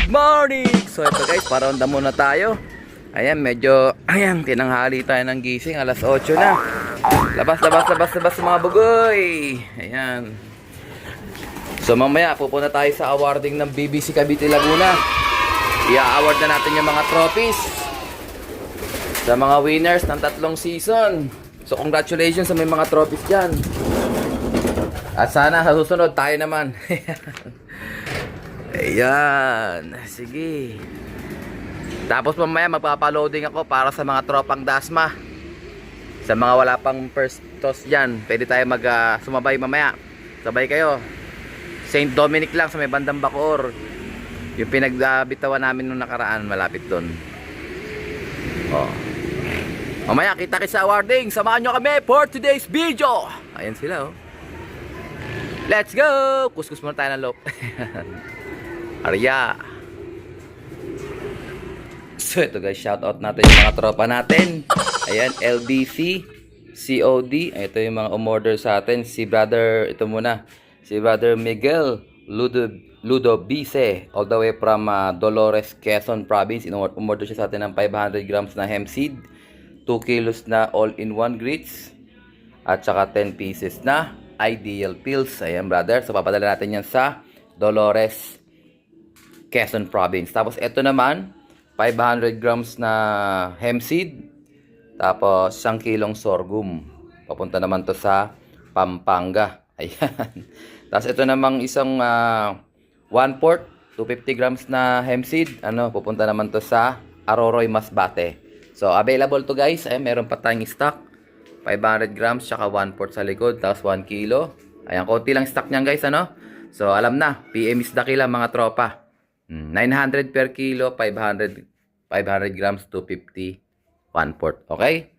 Good morning! So ito guys, paronda muna tayo. Ayan, medyo, tinanghali tayo ng gising. Alas 8 na. Labas mga bugoy. Ayan. So mamaya, pupunta tayo sa awarding ng BBC Cavite Laguna. I-award na natin yung mga trophies sa mga winners ng 3 season. So congratulations sa may mga trophies dyan. At sana sa susunod tayo naman. Ayan. Sige. Tapos mamaya magpapaloading ako para sa mga tropang Dasma. Sa mga wala pang first toss dyan, pwede tayo sumabay mamaya. Sabay kayo. St. Dominic lang sa may bandang Bacoor. Yung pinagbitawan namin nung nakaraan, malapit doon. Oh. Mamaya kita-kits sa awarding. Samahan nyo kami for today's video. Ayan sila, oh. Let's go! Kuskus muna tayo ng loop. Arya. So ito guys, shoutout natin yung mga tropa natin. Ayan, LBC, COD. Ito yung mga umorder sa atin. Si brother, ito muna. Si brother Miguel Ludo Bise, all the way from Dolores, Quezon Province. Umorder siya sa atin ng 500 grams na hemp seed, 2 kilos na all-in-one grits, at saka 10 pieces na ideal pills. Ayan brother, so papadala natin yan sa Dolores, Quezon Province. Tapos ito naman, 500 grams na hemp seed, tapos 1 kilong sorghum. Papunta naman to sa Pampanga. Ayan. Tapos ito namang isang 1/4, 250 grams na hemp seed. Pupunta naman to sa Aroroy, Masbate. So available to guys. Ayan, meron pa tayong stock. 500 grams, tsaka 1/4 sa likod, tapos 1 kilo. Ayan, konti lang stock niyan guys, So alam na, PM is the kill mga tropa. 900 per kilo, 500 grams, 250, 1/4. Okay?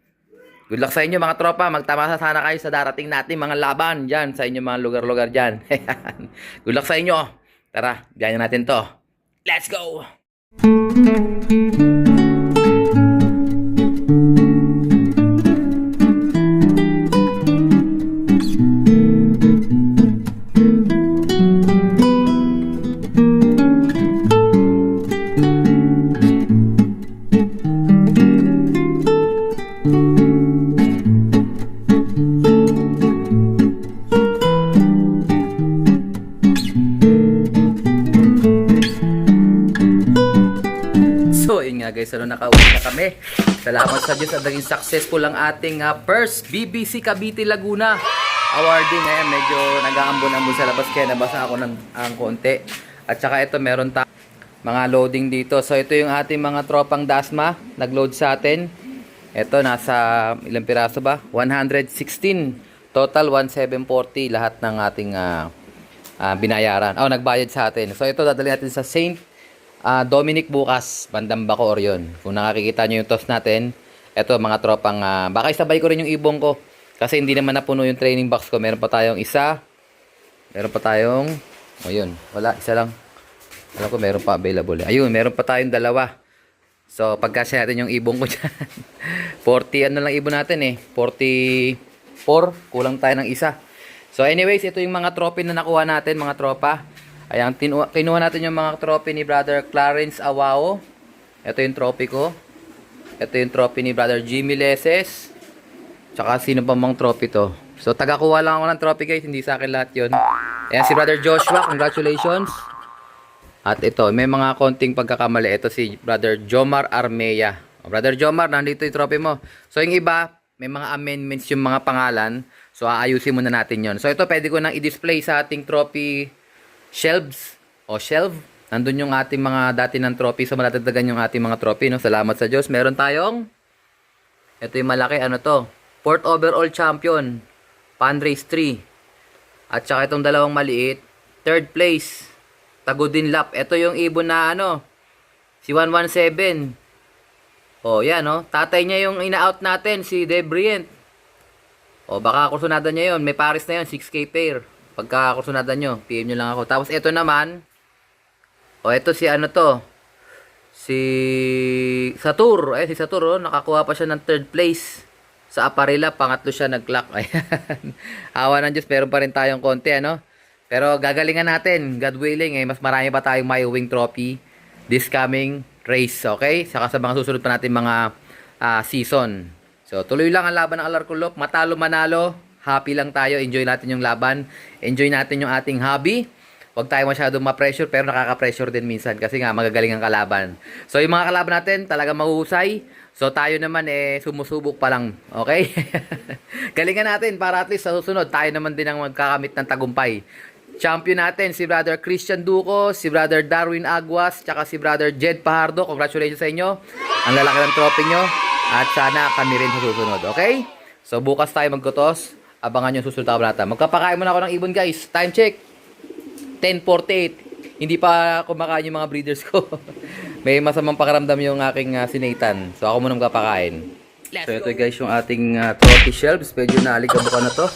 Good luck sa inyo mga tropa. Magtamasa sana kayo sa darating natin mga laban dyan sa inyong mga lugar-lugar dyan. Good luck sa inyo. Tara, ganyan natin to. Let's go! So, yun nga guys, nakauwi na kami. Salamat sa Diyos at naging successful ang ating first BBC Cavite Laguna awarding. Ayan, medyo nag-aambon-ambon sa labas kaya nabasa ako ng konti. At saka ito, meron mga loading dito. So, ito yung ating mga tropang Dasma. Nag-load sa atin. Ito, nasa ilang piraso ba? 116. Total, 1,740 lahat ng ating binayaran. Nagbayad sa atin. So, ito, dadali natin sa St. Dominic bukas, bandang Bacoor yun. Kung nakakikita nyo yung toss natin, eto mga tropang, baka isabay ko rin yung ibong ko. Kasi hindi naman napuno yung training box ko. Meron pa tayong isa. Meron pa tayong, yun, wala, isa lang. Alam ko meron pa available. Ayun, meron pa tayong dalawa. So, pagkasya natin yung ibong ko dyan. 40, lang ibon natin 44, kulang tayo ng isa. So, anyways, ito yung mga trophy na nakuha natin, mga tropa. Ayan, kinuha natin yung mga trophy ni Brother Clarence Awao. Ito yung trophy ko. Ito yung trophy ni Brother Jimmy Leses. Tsaka sino pa mang trophy to. So, tagakuha lang ako ng trophy guys. Hindi sa akin lahat yun. Ayan, si Brother Joshua. Congratulations. At ito, may mga konting pagkakamali. Ito si Brother Jomar Armea. Brother Jomar, nandito yung trophy mo. So, yung iba, may mga amendments yung mga pangalan. So, aayusin muna natin yon. So, ito pwede ko nang i-display sa ating trophy shelves o shelf. Nandun yung ating mga dati ng trophy. So malatagdagan yung ating mga trophy, no? Salamat sa Diyos. Meron tayong, ito yung malaki, to? 4th overall champion, Panrace 3. At saka itong dalawang maliit, 3rd place, Tagudin Lap. Ito yung ibon na si 117. Yan, tatay niya yung ina-out natin, si Debrient. Baka kursunada niya yun. May Paris na yun, 6K pair. Pagka kursunada nyo, PM nyo lang ako. Tapos ito naman, ito si si Satur. Si Satur, nakakuha pa siya ng 3rd place sa Aparila. Pangatlo siya nag-clock. Ayan. Awa ng Diyos, meron pa rin tayong konti, Pero gagalingan natin, God willing, mas marami pa tayong may wing trophy this coming race, okay? Saka sa mga susunod pa natin mga season. So, tuloy lang ang laban ng Alarcolop. Matalo manalo, happy lang tayo. Enjoy natin yung laban. Enjoy natin yung ating hobby. Huwag tayo masyadong ma-pressure, pero nakaka-pressure din minsan kasi nga magagaling ang kalaban. So, yung mga kalaban natin, talaga mahuhusay. So, tayo naman sumusubok pa lang. Okay? Galingan natin para at least sa susunod, tayo naman din ang magkakamit ng tagumpay. Champion natin, si Brother Christian Duco, si Brother Darwin Aguas, tsaka si Brother Jed Pajardo. Congratulations sa inyo. Ang lalaki ng trophy nyo. At sana kami rin sa susunod. Okay? So, bukas tayo magkutos. Abangan nyo susunod na kabanata. Magkapakain muna ako ng ibon, guys. Time check. 10:48. Hindi pa kumakain yung mga breeders ko. May masamang pakiramdam yung aking sinaitan. So ako muna magpapakain. So ito guys yung ating trophy shelves. Medyo naalikabukan na to.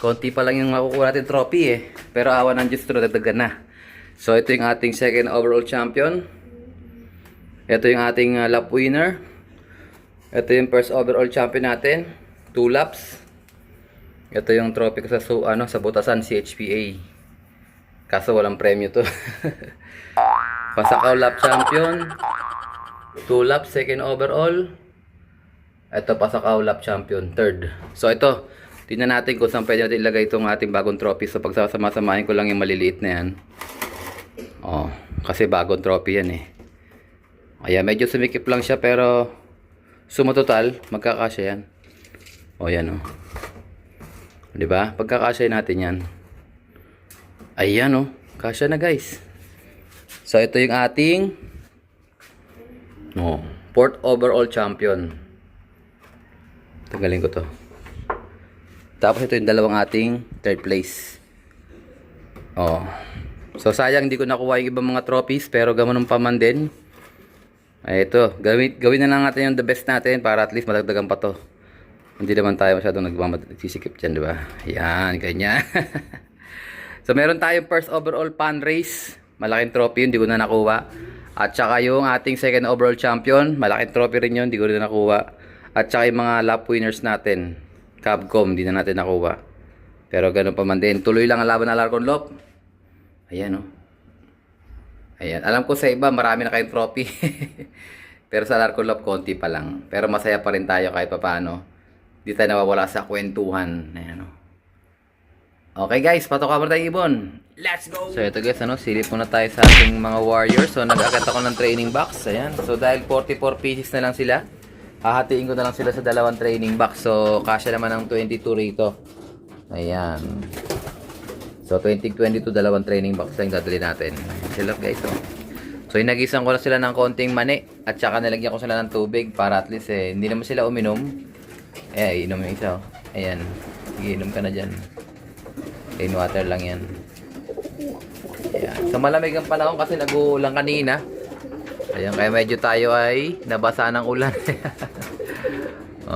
Konti pa lang yung makukuha natin trophy Pero awa ng Diyos ito, dagdagan na. So ito yung ating second overall champion. Ito yung ating lap winner. Ito yung first overall champion natin. 2 laps. Ito yung trophy ko sa Butasan CHPA. Kaso walang premyo to. Pasakaw lap champion. 2 laps second overall. Ito Pasakaw lap champion third. So ito, tingnan natin kung saan pwede natin ilagay itong ating bagong trophy. So pagsasama-samahin ko lang yung maliliit na yan. Oh, kasi bagong trophy yan Ayan, medyo sumikip lang siya pero sumatotal, magkakasya yan. Oh, yan Diba? Pagkakasya natin yan. Ayan kasya na guys. So ito yung ating fourth overall champion. Tanggalin ko to. Tapos ito yung dalawang ating third place. So sayang hindi ko nakuha yung ibang mga trophies, pero ganoon pa man din. Ito, gawin na lang natin yung the best natin para at least madagdagan pa to. Hindi naman tayo masyadong nagsisikip dyan, diba? Yan, ganyan. So, meron tayong first overall pan race. Malaking trophy yun, hindi ko na nakuha. At saka yung ating second overall champion. Malaking trophy rin yun, hindi ko na nakuha. At saka yung mga lap winners natin. Capcom, hindi na natin nakuha. Pero ganun pa man din. Tuloy lang ang laban ng Alarcolop. Ayan Ayan. Alam ko sa iba, marami na kayong trophy. Pero sa Alarcolop, konti pa lang. Pero masaya pa rin tayo kahit paano. Hindi tayo nawawala sa kwentuhan. Ayan Okay guys, patoka mo tayong ibon. Let's go! So ito guys, silip muna tayo sa ating mga warriors. So nag-agat ako ng training box. Ayan. So dahil 44 pieces na lang sila, hahatiin ko na lang sila sa dalawang training box. So kasya naman ng 22 rito. Ayan. So 2022, dalawang training box lang dadali natin. Sila guys So inagisan ko na sila ng konting mani. At saka nilagyan ko sila ng tubig para at least hindi naman sila uminom. Inom yung isa Ayan. Sige, inom ka na dyan. Plain water lang yan. Ayan. So malamig ang panahon kasi nag-uulan kanina. Ayan, kaya medyo tayo ay nabasa ng ulan.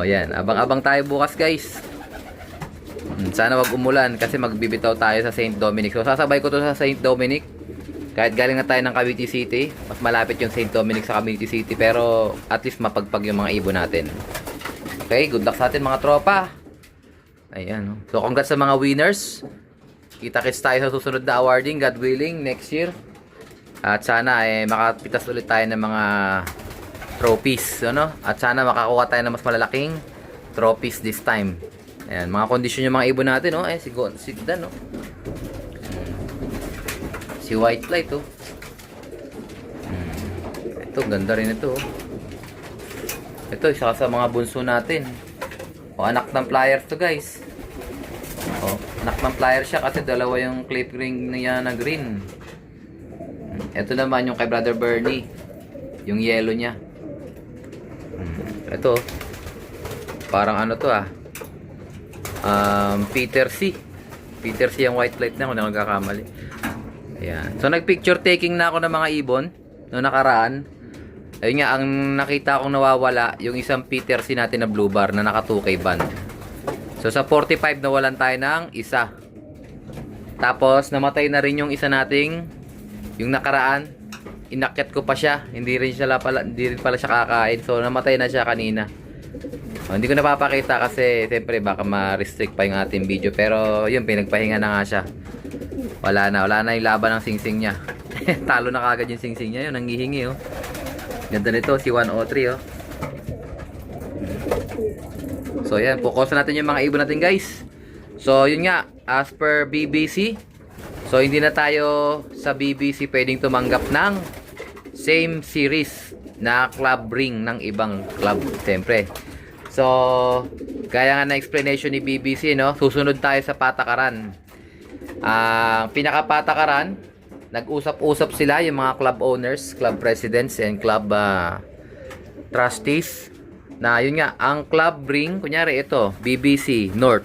Yan. Abang-abang tayo bukas guys. Sana wag umulan kasi magbibitaw tayo sa St. Dominic. So sasabay ko to sa St. Dominic. Kahit galing na tayo ng Cavite City, mas malapit yung St. Dominic sa Cavite City. Pero at least mapagpag yung mga ibon natin. Okay, good luck sa atin mga tropa. Ayan. So congrats sa mga winners. Kita-kits tayo sa susunod na awarding, God willing, next year. At sana makapitas ulit tayo ng mga trophies, At sana makakuha tayo ng mas malalaking trophies this time. Ayan, mga kondisyon yung mga ibon natin, si Dan, Si White Light, Ito, ganda rin ito, Ito, isa sa mga bunso natin. Anak ng pliers to, guys. Anak ng pliers siya kasi dalawa yung clip ring niya na green. Ito naman yung kay Brother Bernie. Yung yellow niya. Ito. Parang ano to Peter C. Peter C yung white light na kung hindi ako nagkakamali. Ayan. So nagpicture taking na ako ng mga ibon noong nakaraan. Ayun nga, ang nakita kong nawawala yung isang Peter C natin na blue bar na naka 2K band. So sa 45 nawalan tayo ng isa. Tapos namatay na rin yung isa nating yung nakaraan. Inakyat ko pa siya. Hindi rin pala siya kakain. So namatay na siya kanina. Hindi ko napapakita kasi siyempre baka ma-restrict pa yung ating video. Pero yun, pinagpahinga na nga siya. Wala na yung laban ng singsing niya. Talo na kagad yung singsing niya yun. Nanghihingi oh. Ganda nito, si 103 oh. So yan, focus natin yung mga ibon natin guys. So yun nga, as per BBC, so hindi na tayo sa BBC pwedeng tumanggap ng same series na club ring ng ibang club, siyempre. So, kaya nga na explanation ni BBC, no? Susunod tayo sa patakaran. Pinakapatakaran, nag-usap-usap sila yung mga club owners, club presidents, and club trustees. Na yun nga, ang club ring, kunyari ito, BBC North.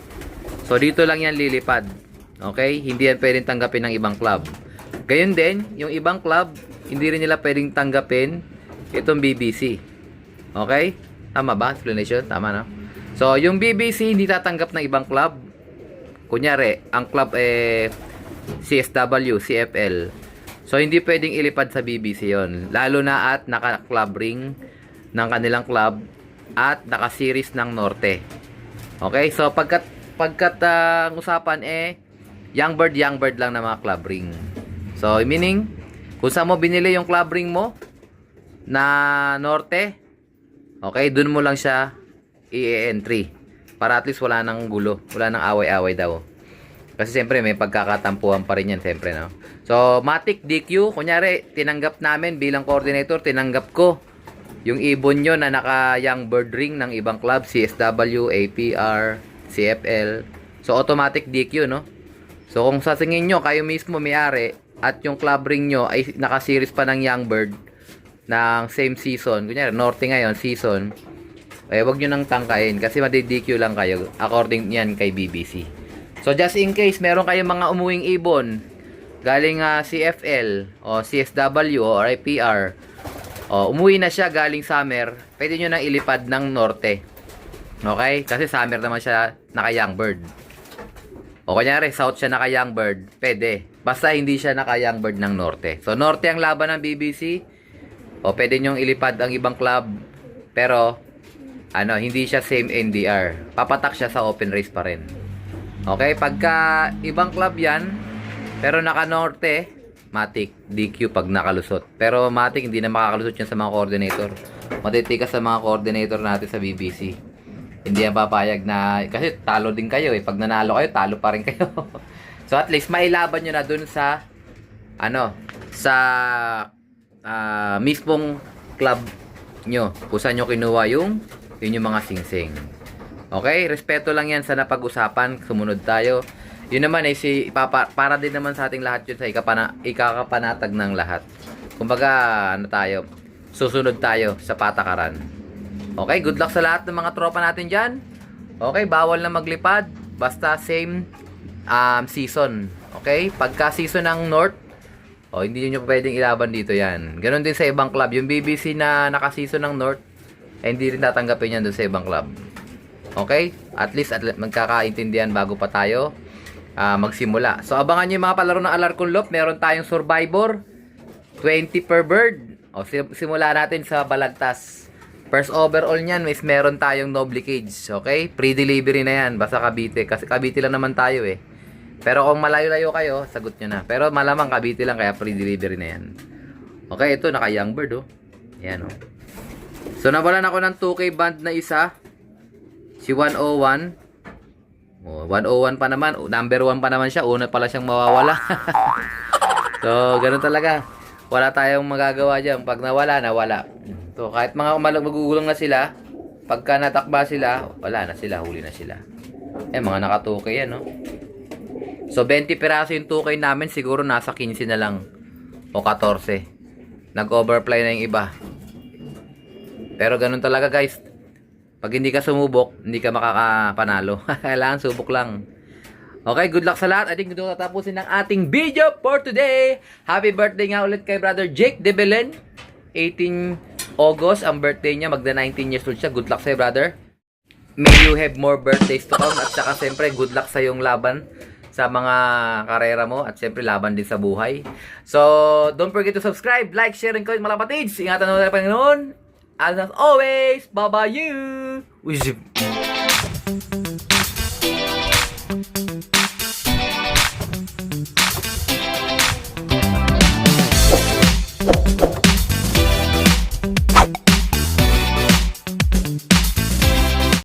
So, dito lang yan lilipad. Okay? Hindi yan pwedeng tanggapin ng ibang club. Gayun din, yung ibang club, hindi rin nila pwedeng tanggapin itong BBC. Okay? Tama ba? Explanation? Tama, no? So, yung BBC hindi tatanggap ng ibang club. Kunyari, ang club CSW, CFL. So, hindi pwedeng ilipad sa BBC yon. Lalo na at naka-club ring ng kanilang club at naka-series ng Norte. Okay? So, pagkat ang usapan young bird lang na mga club ring. So, meaning, kung saan mo binili yung club ring mo na Norte, okay, dun mo lang siya i-entry. Para at least wala nang gulo. Wala nang away-away daw. Kasi siyempre may pagkakatampuhan pa rin yan, siyempre, no? So, Matic DQ, kunyari, tinanggap namin bilang coordinator, tinanggap ko yung ibon nyo na naka-young bird ring ng ibang club, CSW, APR, CFL. So, automatic DQ, no? So, kung sa tingin nyo, kayo mismo may-ari, at yung club ring nyo ay naka-series pa ng young bird ng same season, kunyari, Norte ngayon, season, wag nyo nang tangkain kasi madi-DQ lang kayo according yan kay BBC. So, just in case, meron kayong mga umuwing ibon galing CFL o CSW o IPR, umuwi na siya galing summer, pwede nyo nang ilipad ng Norte. Okay? Kasi summer naman siya naka-young bird. O kunyari, south siya naka-young bird, pwede. Basta hindi siya naka-young bird ng Norte. So, Norte ang laban ng BBC. O, pwede nyong ilipad ang ibang club. Pero, hindi siya same NDR. Papatak siya sa open race pa rin. Okay? Pagka ibang club yan, pero naka-Norte, Matic, DQ pag nakalusot. Pero Matic, hindi na makakalusot yan sa mga coordinator. Matitikas sa mga coordinator natin sa BBC. Hindi yan papayag na, kasi talo din kayo eh. Pag nanalo kayo, talo pa rin kayo. So at least, mailaban nyo na dun sa, mismong club nyo. Kung saan nyo kinuha yung mga singsing. Okay? Respeto lang yan sa napag-usapan. Sumunod tayo. Yun naman para din naman sa ating lahat yun sa ikakapanatag ng lahat. Kumbaga, susunod tayo sa patakaran. Okay, good luck sa lahat ng mga tropa natin dyan. Okay, bawal na maglipad. Basta same season. Okay, pagka season ng North, hindi nyo pwedeng ilaban dito yan. Ganon din sa ibang club. Yung BBC na naka-season ng North, hindi rin tatanggapin yan doon sa ibang club. Okay, at least magkakaintindihan bago pa tayo magsimula. So, abangan nyo yung mga palaro ng Alarcon Loop. Meron tayong Survivor, 20 per bird. Simula natin sa Balagtas. First overall niyan, meron tayong Noble Cage. Okay? Pre-delivery na yan. Basta Cavite. Kasi Cavite lang naman tayo eh. Pero kung malayo-layo kayo, sagot nyo na. Pero malamang Cavite lang, kaya pre-delivery na yan. Okay, ito, naka-young bird oh. Ayan oh. So, nawalan ako ng 2K band na isa. Si 101. 101 pa naman. Number 1 pa naman siya. Una pala siyang mawawala. So, ganun talaga. Wala tayong magagawa dyan. Pag nawala, nawala. So, kahit mga magugulang na sila, pagka natakba sila, wala na sila, huli na sila. Mga naka-2K yan, no? So, 20 piraso yung 2K namin, siguro nasa 15 na lang. O 14. Nag-overfly na yung iba. Pero ganun talaga, guys. Pag hindi ka sumubok, hindi ka makakapanalo. Kailangan subok lang. Okay, good luck sa lahat. I think dito tatapusin ng ating video for today. Happy birthday nga ulit kay Brother Jake De Belen. 18 August, ang birthday niya. Magda 19 years old siya. Good luck sa'yo, brother. May you have more birthdays to come. At saka, siyempre, good luck sa yung laban sa mga karera mo. At siyempre, laban din sa buhay. So, don't forget to subscribe, like, share, and comment mga kapatids. Ingatan mo tayo Panginoon. As always, bye-bye you.